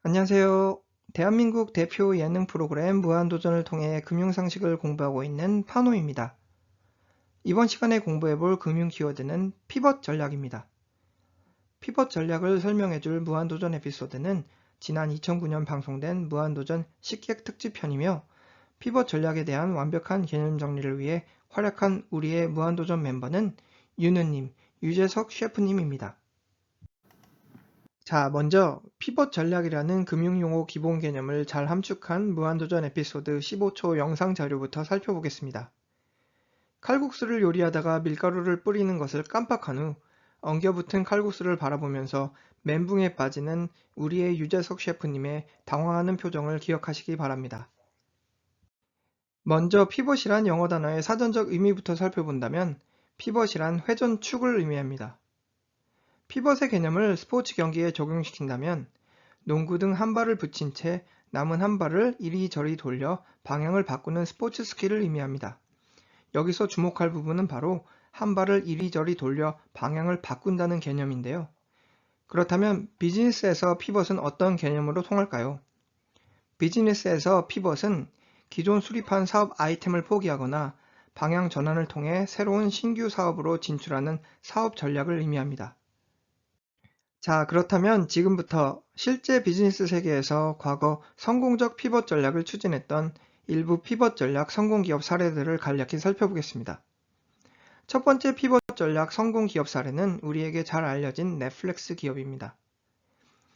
안녕하세요. 대한민국 대표 예능 프로그램 무한도전을 통해 금융상식을 공부하고 있는 파노입니다. 이번 시간에 공부해볼 금융 키워드는 피벗 전략입니다. 피벗 전략을 설명해줄 무한도전 에피소드는 지난 2009년 방송된 무한도전 식객 특집편이며 피벗 전략에 대한 완벽한 개념 정리를 위해 활약한 우리의 무한도전 멤버는 윤우님, 유재석 셰프님입니다. 자, 먼저 피벗 전략이라는 금융용어 기본 개념을 잘 함축한 무한도전 에피소드 15초 영상 자료부터 살펴보겠습니다. 칼국수를 요리하다가 밀가루를 뿌리는 것을 깜빡한 후 엉겨붙은 칼국수를 바라보면서 멘붕에 빠지는 우리의 유재석 셰프님의 당황하는 표정을 기억하시기 바랍니다. 먼저 피벗이란 영어 단어의 사전적 의미부터 살펴본다면 피벗이란 회전축을 의미합니다. 피벗의 개념을 스포츠 경기에 적용시킨다면 농구 등 한 발을 붙인 채 남은 한 발을 이리저리 돌려 방향을 바꾸는 스포츠 스킬을 의미합니다. 여기서 주목할 부분은 바로 한 발을 이리저리 돌려 방향을 바꾼다는 개념인데요. 그렇다면 비즈니스에서 피벗은 어떤 개념으로 통할까요? 비즈니스에서 피벗은 기존 수립한 사업 아이템을 포기하거나 방향 전환을 통해 새로운 신규 사업으로 진출하는 사업 전략을 의미합니다. 자, 그렇다면 지금부터 실제 비즈니스 세계에서 과거 성공적 피벗 전략을 추진했던 일부 피벗 전략 성공 기업 사례들을 간략히 살펴보겠습니다. 첫 번째 피벗 전략 성공 기업 사례는 우리에게 잘 알려진 넷플릭스 기업입니다.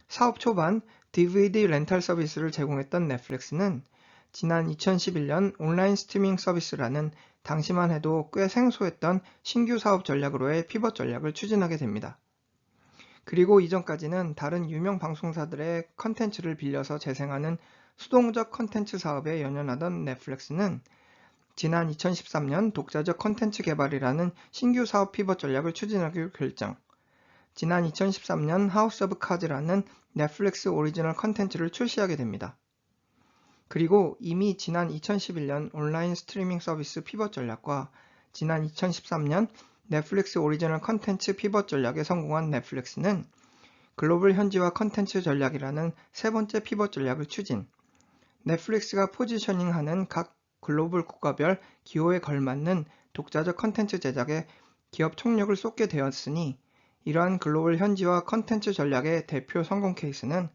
사업 초반 DVD 렌탈 서비스를 제공했던 넷플릭스는 지난 2011년 온라인 스트리밍 서비스라는 당시만 해도 꽤 생소했던 신규 사업 전략으로의 피벗 전략을 추진하게 됩니다. 그리고 이전까지는 다른 유명 방송사들의 컨텐츠를 빌려서 재생하는 수동적 컨텐츠 사업에 연연하던 넷플릭스는 지난 2013년 독자적 컨텐츠 개발이라는 신규 사업 피벗 전략을 추진하기로 결정. 지난 2013년 하우스 오브 카즈라는 넷플릭스 오리지널 컨텐츠를 출시하게 됩니다. 그리고 이미 지난 2011년 온라인 스트리밍 서비스 피벗 전략과 지난 2013년 넷플릭스 오리지널 컨텐츠 피벗 전략에 성공한 넷플릭스는 글로벌 현지화 컨텐츠 전략이라는 세 번째 피벗 전략을 추진. 넷플릭스가 포지셔닝하는 각 글로벌 국가별 기호에 걸맞는 독자적 컨텐츠 제작에 기업 총력을 쏟게 되었으니 이러한 글로벌 현지화 컨텐츠 전략의 대표 성공 케이스는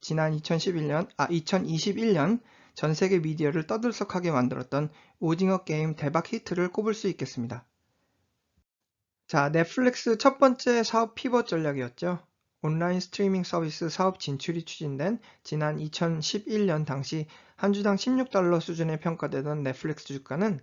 지난 2021년 전 세계 미디어를 떠들썩하게 만들었던 오징어 게임 대박 히트를 꼽을 수 있겠습니다. 자, 넷플릭스 첫 번째 사업 피벗 전략이었죠. 온라인 스트리밍 서비스 사업 진출이 추진된 지난 2011년 당시 한 주당 $16 수준에 평가되던 넷플릭스 주가는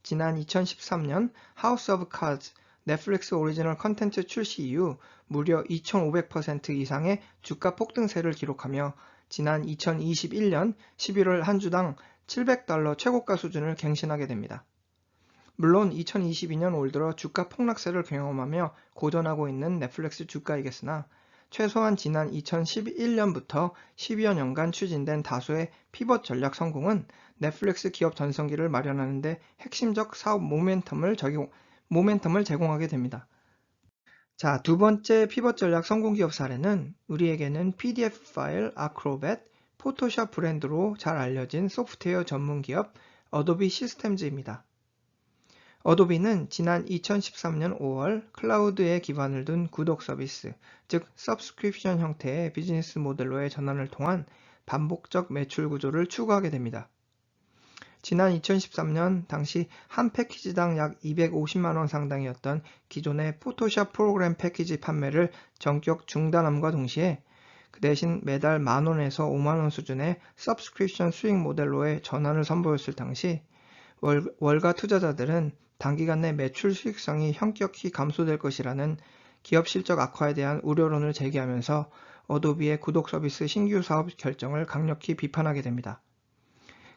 지난 2013년 하우스 오브 카즈 넷플릭스 오리지널 컨텐츠 출시 이후 무려 2500% 이상의 주가 폭등세를 기록하며 지난 2021년 11월 한 주당 $700 최고가 수준을 갱신하게 됩니다. 물론 2022년 올 들어 주가 폭락세를 경험하며 고전하고 있는 넷플릭스 주가이겠으나 최소한 지난 2011년부터 10여 년간 추진된 다수의 피벗 전략 성공은 넷플릭스 기업 전성기를 마련하는 데 핵심적 사업 모멘텀을 제공하게 됩니다. 자, 두 번째 피벗 전략 성공 기업 사례는 우리에게는 PDF 파일, 아크로벳, 포토샵 브랜드로 잘 알려진 소프트웨어 전문 기업 어도비 시스템즈입니다. 어도비는 지난 2013년 5월 클라우드에 기반을 둔 구독 서비스, 즉 서브스크립션 형태의 비즈니스 모델로의 전환을 통한 반복적 매출 구조를 추구하게 됩니다. 지난 2013년 당시 한 패키지당 약 250만원 상당이었던 기존의 포토샵 프로그램 패키지 판매를 전격 중단함과 동시에 그 대신 매달 만원에서 5만원 수준의 서브스크립션 수익 모델로의 전환을 선보였을 당시 월가 투자자들은 단기간 내 매출 수익성이 현격히 감소될 것이라는 기업 실적 악화에 대한 우려론을 제기하면서 어도비의 구독 서비스 신규 사업 결정을 강력히 비판하게 됩니다.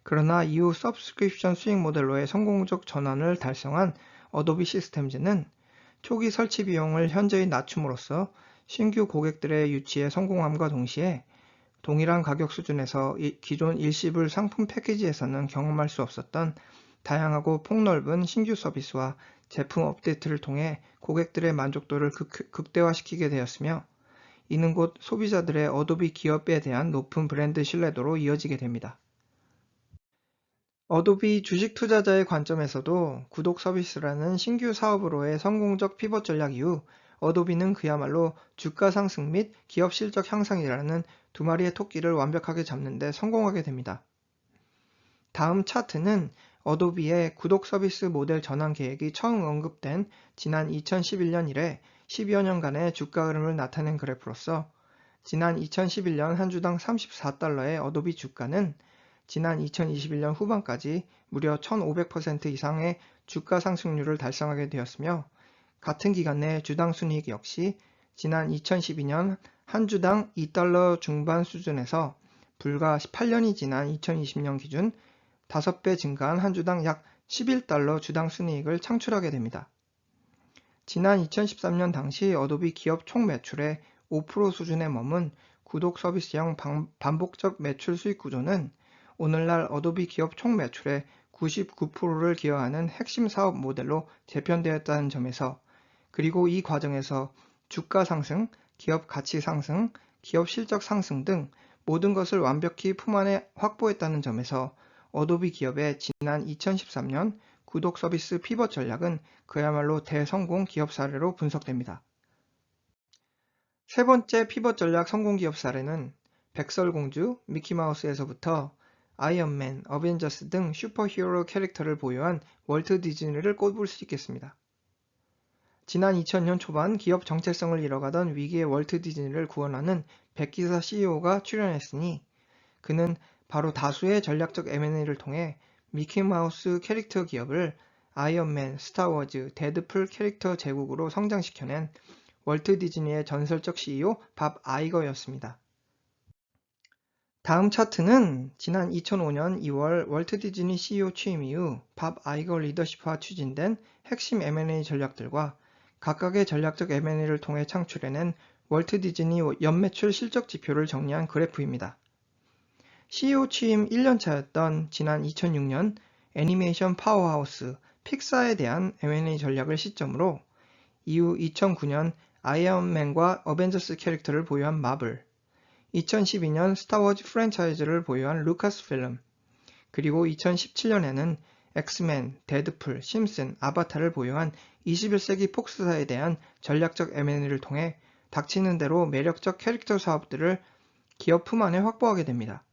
그러나 이후 서브스크립션 수익 모델로의 성공적 전환을 달성한 어도비 시스템즈는 초기 설치 비용을 현저히 낮춤으로써 신규 고객들의 유치에 성공함과 동시에 동일한 가격 수준에서 기존 일시불 상품 패키지에서는 경험할 수 없었던 다양하고 폭넓은 신규 서비스와 제품 업데이트를 통해 고객들의 만족도를 극대화시키게 되었으며 이는 곧 소비자들의 어도비 기업에 대한 높은 브랜드 신뢰도로 이어지게 됩니다. 어도비 주식 투자자의 관점에서도 구독 서비스라는 신규 사업으로의 성공적 피벗 전략 이후 어도비는 그야말로 주가 상승 및 기업 실적 향상이라는 두 마리의 토끼를 완벽하게 잡는 데 성공하게 됩니다. 다음 차트는 어도비의 구독 서비스 모델 전환 계획이 처음 언급된 지난 2011년 이래 10여 년간의 주가 흐름을 나타낸 그래프로서 지난 2011년 한 주당 34달러의 어도비 주가는 지난 2021년 후반까지 무려 1500% 이상의 주가 상승률을 달성하게 되었으며 같은 기간 내 주당 순이익 역시 지난 2012년 한 주당 2달러 중반 수준에서 불과 18년이 지난 2020년 기준 5배 증가한 한 주당 약 11달러 주당 순이익을 창출하게 됩니다. 지난 2013년 당시 어도비 기업 총 매출의 5% 수준에 머문 구독 서비스형 반복적 매출 수익 구조는 오늘날 어도비 기업 총 매출의 99%를 기여하는 핵심 사업 모델로 재편되었다는 점에서, 그리고 이 과정에서 주가 상승, 기업 가치 상승, 기업 실적 상승 등 모든 것을 완벽히 품 안에 확보했다는 점에서 어도비 기업의 지난 2013년 구독 서비스 피벗 전략은 그야말로 대성공 기업 사례로 분석됩니다. 세 번째 피벗 전략 성공 기업 사례는 백설공주, 미키마우스에서부터 아이언맨, 어벤져스 등 슈퍼히어로 캐릭터를 보유한 월트 디즈니를 꼽을 수 있겠습니다. 지난 2000년 초반 기업 정체성을 잃어가던 위기의 월트 디즈니를 구원하는 백기사 CEO가 출연했으니 그는 바로 다수의 전략적 M&A를 통해 미키마우스 캐릭터 기업을 아이언맨, 스타워즈, 데드풀 캐릭터 제국으로 성장시켜낸 월트 디즈니의 전설적 CEO 밥 아이거였습니다. 다음 차트는 지난 2005년 2월 월트 디즈니 CEO 취임 이후 밥 아이거 리더십화 추진된 핵심 M&A 전략들과 각각의 전략적 M&A를 통해 창출해낸 월트 디즈니 연매출 실적 지표를 정리한 그래프입니다. CEO 취임 1년차였던 지난 2006년 애니메이션 파워하우스 픽사에 대한 M&A 전략을 시점으로 이후 2009년 아이언맨과 어벤져스 캐릭터를 보유한 마블, 2012년 스타워즈 프랜차이즈를 보유한 루카스필름, 그리고 2017년에는 엑스맨, 데드풀, 심슨, 아바타를 보유한 21세기 폭스사에 대한 전략적 M&A를 통해 닥치는 대로 매력적 캐릭터 사업들을 기업 품 안에 확보하게 됩니다.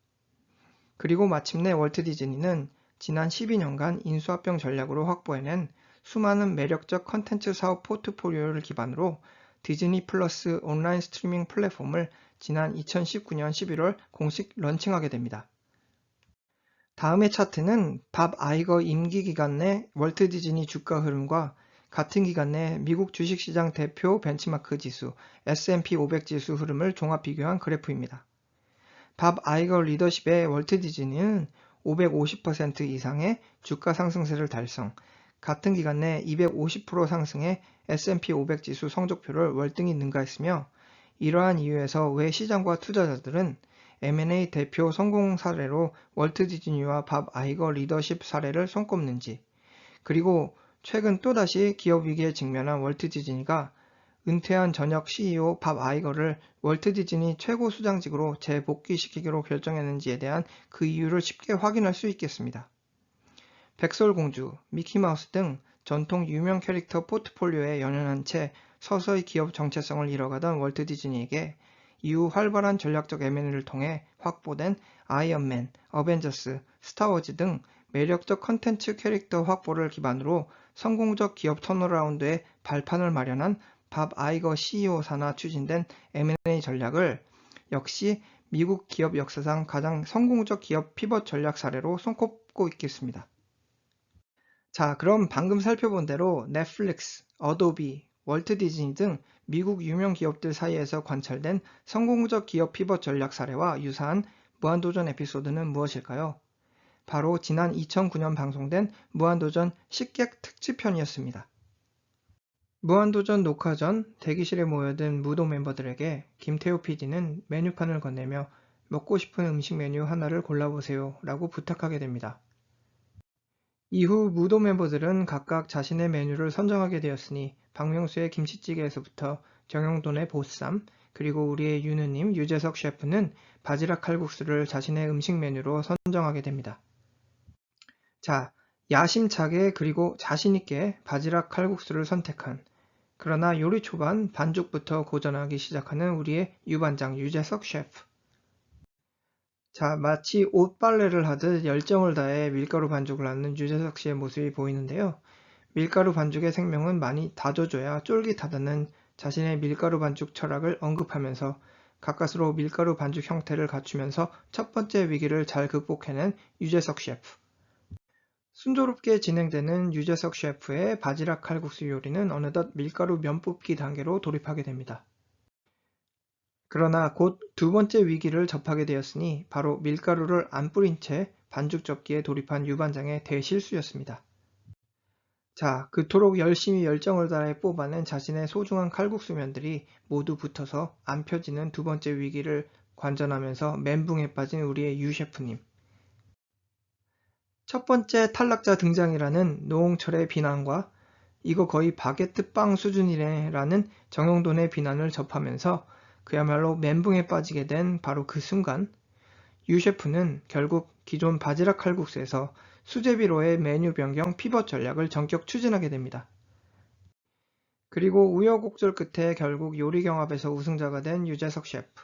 그리고 마침내 월트 디즈니는 지난 12년간 인수합병 전략으로 확보해낸 수많은 매력적 컨텐츠 사업 포트폴리오를 기반으로 디즈니 플러스 온라인 스트리밍 플랫폼을 지난 2019년 11월 공식 런칭하게 됩니다. 다음의 차트는 밥 아이거 임기 기간 내 월트 디즈니 주가 흐름과 같은 기간 내 미국 주식시장 대표 벤치마크 지수 S&P 500 지수 흐름을 종합 비교한 그래프입니다. 밥 아이거 리더십의 월트 디즈니는 550% 이상의 주가 상승세를 달성, 같은 기간 내 250% 상승의 S&P 500 지수 성적표를 월등히 능가했으며, 이러한 이유에서 왜 시장과 투자자들은 M&A 대표 성공 사례로 월트 디즈니와 밥 아이거 리더십 사례를 손꼽는지, 그리고 최근 또다시 기업 위기에 직면한 월트 디즈니가 은퇴한 전역 CEO 밥 아이거를 월트 디즈니 최고 수장직으로 재복귀시키기로 결정했는지에 대한 그 이유를 쉽게 확인할 수 있겠습니다. 백설공주, 미키마우스 등 전통 유명 캐릭터 포트폴리오에 연연한 채 서서히 기업 정체성을 잃어가던 월트 디즈니에게 이후 활발한 전략적 M&A를 통해 확보된 아이언맨, 어벤져스, 스타워즈 등 매력적 컨텐츠 캐릭터 확보를 기반으로 성공적 기업 턴어라운드의 발판을 마련한 밥 아이거 CEO 산하 추진된 M&A 전략을 역시 미국 기업 역사상 가장 성공적 기업 피벗 전략 사례로 손꼽고 있겠습니다. 자, 그럼 방금 살펴본 대로 넷플릭스, 어도비, 월트 디즈니 등 미국 유명 기업들 사이에서 관찰된 성공적 기업 피벗 전략 사례와 유사한 무한도전 에피소드는 무엇일까요? 바로 지난 2009년 방송된 무한도전 식객 특집편이었습니다. 무한도전 녹화 전 대기실에 모여든 무도 멤버들에게 김태호 PD는 메뉴판을 건네며 먹고 싶은 음식 메뉴 하나를 골라보세요 라고 부탁하게 됩니다. 이후 무도 멤버들은 각각 자신의 메뉴를 선정하게 되었으니 박명수의 김치찌개에서부터 정영돈의 보쌈, 그리고 우리의 윤우님, 유재석 셰프는 바지락 칼국수를 자신의 음식 메뉴로 선정하게 됩니다. 자, 야심차게 그리고 자신있게 바지락 칼국수를 선택한, 그러나 요리 초반 반죽부터 고전하기 시작하는 우리의 유반장 유재석 셰프. 자, 마치 옷 빨래를 하듯 열정을 다해 밀가루 반죽을 하는 유재석 씨의 모습이 보이는데요. 밀가루 반죽의 생명은 많이 다져줘야 쫄깃하다는 자신의 밀가루 반죽 철학을 언급하면서 가까스로 밀가루 반죽 형태를 갖추면서 첫 번째 위기를 잘 극복해낸 유재석 셰프. 순조롭게 진행되는 유재석 셰프의 바지락 칼국수 요리는 어느덧 밀가루 면 뽑기 단계로 돌입하게 됩니다. 그러나 곧 두 번째 위기를 접하게 되었으니 바로 밀가루를 안 뿌린 채 반죽 접기에 돌입한 유반장의 대실수였습니다. 자, 그토록 열심히 열정을 다해 뽑아낸 자신의 소중한 칼국수면들이 모두 붙어서 안 펴지는 두 번째 위기를 관전하면서 멘붕에 빠진 우리의 유 셰프님. 첫 번째 탈락자 등장이라는 노홍철의 비난과 이거 거의 바게트 빵 수준이네 라는 정용돈의 비난을 접하면서 그야말로 멘붕에 빠지게 된 바로 그 순간, 유 셰프는 결국 기존 바지락 칼국수에서 수제비로의 메뉴 변경 피벗 전략을 전격 추진하게 됩니다. 그리고 우여곡절 끝에 결국 요리 경합에서 우승자가 된 유재석 셰프.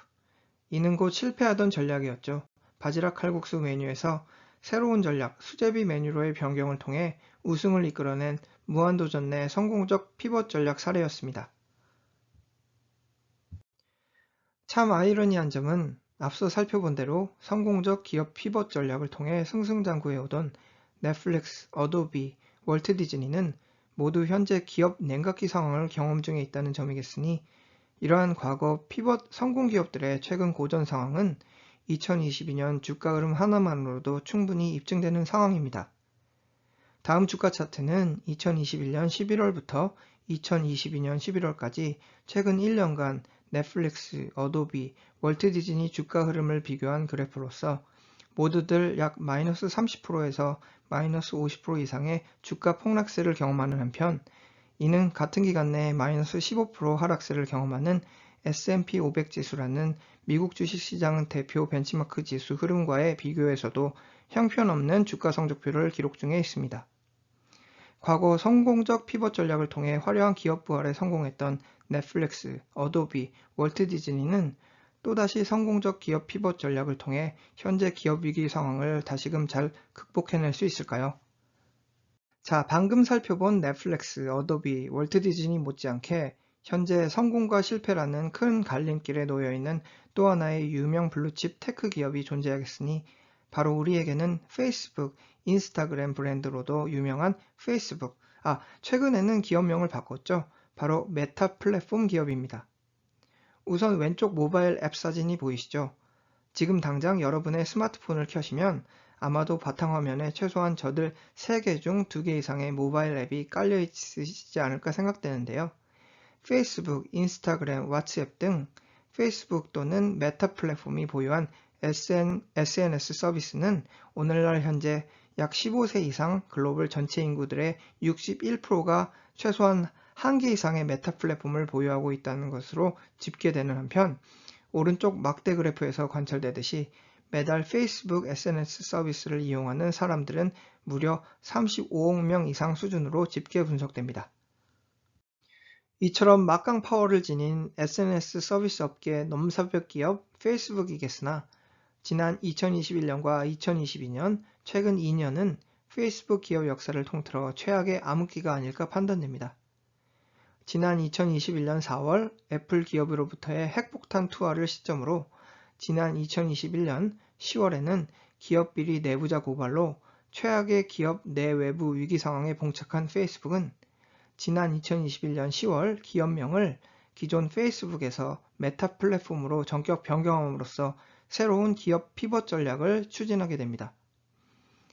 이는 곧 실패하던 전략이었죠. 바지락 칼국수 메뉴에서 새로운 전략, 수제비 메뉴로의 변경을 통해 우승을 이끌어낸 무한도전 내 성공적 피벗 전략 사례였습니다. 참 아이러니한 점은 앞서 살펴본 대로 성공적 기업 피벗 전략을 통해 승승장구해오던 넷플릭스, 어도비, 월트 디즈니는 모두 현재 기업 냉각기 상황을 경험 중에 있다는 점이겠으니 이러한 과거 피벗 성공 기업들의 최근 고전 상황은 2022년 주가 흐름 하나만으로도 충분히 입증되는 상황입니다. 다음 주가 차트는 2021년 11월부터 2022년 11월까지 최근 1년간 넷플릭스, 어도비, 월트 디즈니 주가 흐름을 비교한 그래프로서 모두들 약 마이너스 30%에서 마이너스 50% 이상의 주가 폭락세를 경험하는 한편 이는 같은 기간 내에 마이너스 15% 하락세를 경험하는 S&P 500 지수라는 미국 주식시장 대표 벤치마크 지수 흐름과의 비교에서도 형편없는 주가 성적표를 기록 중에 있습니다. 과거 성공적 피벗 전략을 통해 화려한 기업 부활에 성공했던 넷플릭스, 어도비, 월트 디즈니는 또다시 성공적 기업 피벗 전략을 통해 현재 기업 위기 상황을 다시금 잘 극복해낼 수 있을까요? 자, 방금 살펴본 넷플릭스, 어도비, 월트 디즈니 못지않게 현재 성공과 실패라는 큰 갈림길에 놓여있는 또 하나의 유명 블루칩 테크 기업이 존재하겠으니 바로 우리에게는 페이스북, 인스타그램 브랜드로도 유명한 페이스북, 최근에는 기업명을 바꿨죠. 바로 메타 플랫폼 기업입니다. 우선 왼쪽 모바일 앱 사진이 보이시죠? 지금 당장 여러분의 스마트폰을 켜시면 아마도 바탕화면에 최소한 저들 3개 중 2개 이상의 모바일 앱이 깔려 있으시지 않을까 생각되는데요. 페이스북, 인스타그램, 왓츠앱 등 페이스북 또는 메타 플랫폼이 보유한 SNS 서비스는 오늘날 현재 약 15세 이상 글로벌 전체 인구들의 61%가 최소한 1개 이상의 메타 플랫폼을 보유하고 있다는 것으로 집계되는 한편 오른쪽 막대 그래프에서 관찰되듯이 매달 페이스북 SNS 서비스를 이용하는 사람들은 무려 35억 명 이상 수준으로 집계 분석됩니다. 이처럼 막강 파워를 지닌 SNS 서비스 업계의 넘사벽 기업 페이스북이겠으나 지난 2021년과 2022년 최근 2년은 페이스북 기업 역사를 통틀어 최악의 암흑기가 아닐까 판단됩니다. 지난 2021년 4월 애플 기업으로부터의 핵폭탄 투하를 시점으로 지난 2021년 10월에는 기업 비리 내부자 고발로 최악의 기업 내외부 위기 상황에 봉착한 페이스북은 지난 2021년 10월 기업명을 기존 페이스북에서 메타 플랫폼으로 전격 변경함으로써 새로운 기업 피벗 전략을 추진하게 됩니다.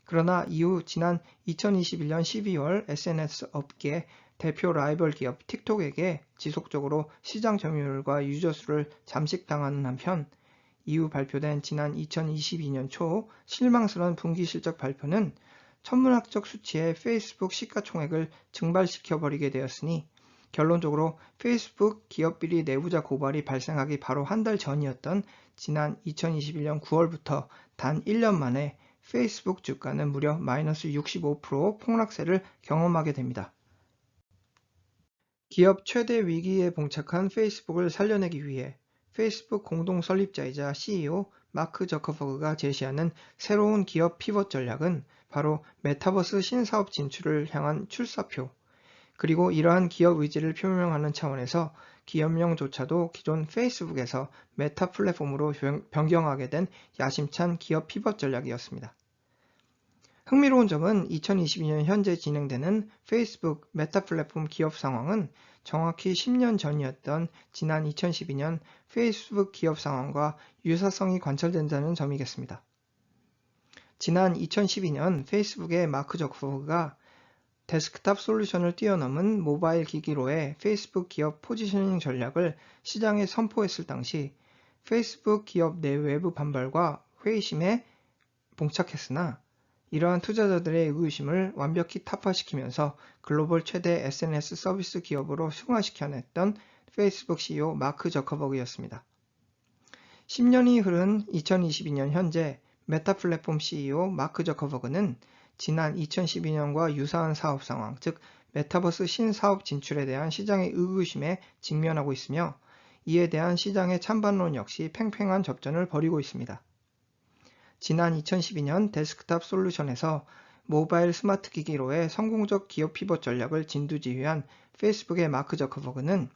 그러나 이후 지난 2021년 12월 SNS 업계 대표 라이벌 기업 틱톡에게 지속적으로 시장 점유율과 유저 수를 잠식당하는 한편 이후 발표된 지난 2022년 초 실망스러운 분기 실적 발표는 천문학적 수치의 페이스북 시가총액을 증발시켜버리게 되었으니 결론적으로 페이스북 기업비리 내부자 고발이 발생하기 바로 한 달 전이었던 지난 2021년 9월부터 단 1년 만에 페이스북 주가는 무려 마이너스 65% 폭락세를 경험하게 됩니다. 기업 최대 위기에 봉착한 페이스북을 살려내기 위해 페이스북 공동 설립자이자 CEO 마크 저커버그가 제시하는 새로운 기업 피벗 전략은 바로 메타버스 신사업 진출을 향한 출사표, 그리고 이러한 기업 의지를 표명하는 차원에서 기업명조차도 기존 페이스북에서 메타 플랫폼으로 변경하게 된 야심찬 기업 피벗 전략이었습니다. 흥미로운 점은 2022년 현재 진행되는 페이스북 메타 플랫폼 기업 상황은 정확히 10년 전이었던 지난 2012년 페이스북 기업 상황과 유사성이 관철된다는 점이겠습니다. 지난 2012년 페이스북의 마크 저커버그가 데스크탑 솔루션을 뛰어넘은 모바일 기기로의 페이스북 기업 포지셔닝 전략을 시장에 선포했을 당시 페이스북 기업 내 외부 반발과 회의심에 봉착했으나 이러한 투자자들의 의구심을 완벽히 타파시키면서 글로벌 최대 SNS 서비스 기업으로 승화시켜냈던 페이스북 CEO 마크 저커버그였습니다. 10년이 흐른 2022년 현재 메타 플랫폼 CEO 마크 저커버그는 지난 2012년과 유사한 사업 상황, 즉 메타버스 신사업 진출에 대한 시장의 의구심에 직면하고 있으며 이에 대한 시장의 찬반론 역시 팽팽한 접전을 벌이고 있습니다. 지난 2012년 데스크탑 솔루션에서 모바일 스마트 기기로의 성공적 기업 피벗 전략을 진두지휘한 페이스북의 마크 저커버그는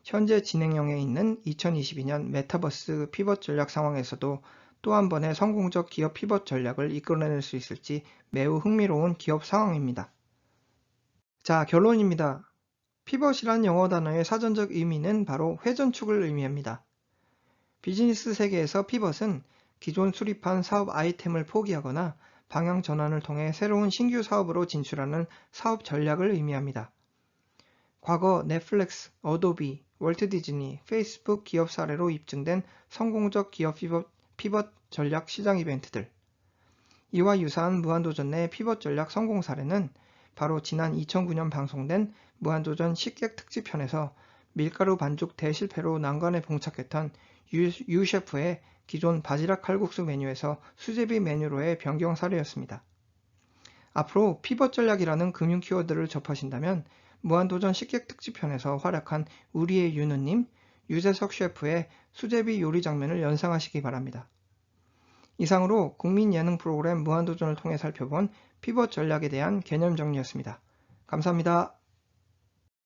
현재 진행형에 있는 2022년 메타버스 피벗 전략 상황에서도 또 한 번의 성공적 기업 피벗 전략을 이끌어낼 수 있을지 매우 흥미로운 기업 상황입니다. 자, 결론입니다. 피벗이란 영어 단어의 사전적 의미는 바로 회전축을 의미합니다. 비즈니스 세계에서 피벗은 기존 수립한 사업 아이템을 포기하거나 방향 전환을 통해 새로운 신규 사업으로 진출하는 사업 전략을 의미합니다. 과거 넷플릭스, 어도비, 월트 디즈니, 페이스북 기업 사례로 입증된 성공적 기업 피벗 전략 시장 이벤트들. 이와 유사한 무한도전 내 피벗 전략 성공 사례는 바로 지난 2009년 방송된 무한도전 식객 특집편에서 밀가루 반죽 대실패로 난관에 봉착했던 유 셰프의 기존 바지락 칼국수 메뉴에서 수제비 메뉴로의 변경 사례였습니다. 앞으로 피벗 전략이라는 금융 키워드를 접하신다면 무한도전 식객 특집편에서 활약한 우리의 윤우님, 유재석 셰프의 수제비 요리 장면을 연상하시기 바랍니다. 이상으로 국민 예능 프로그램 무한도전을 통해 살펴본 피벗 전략에 대한 개념 정리였습니다. 감사합니다.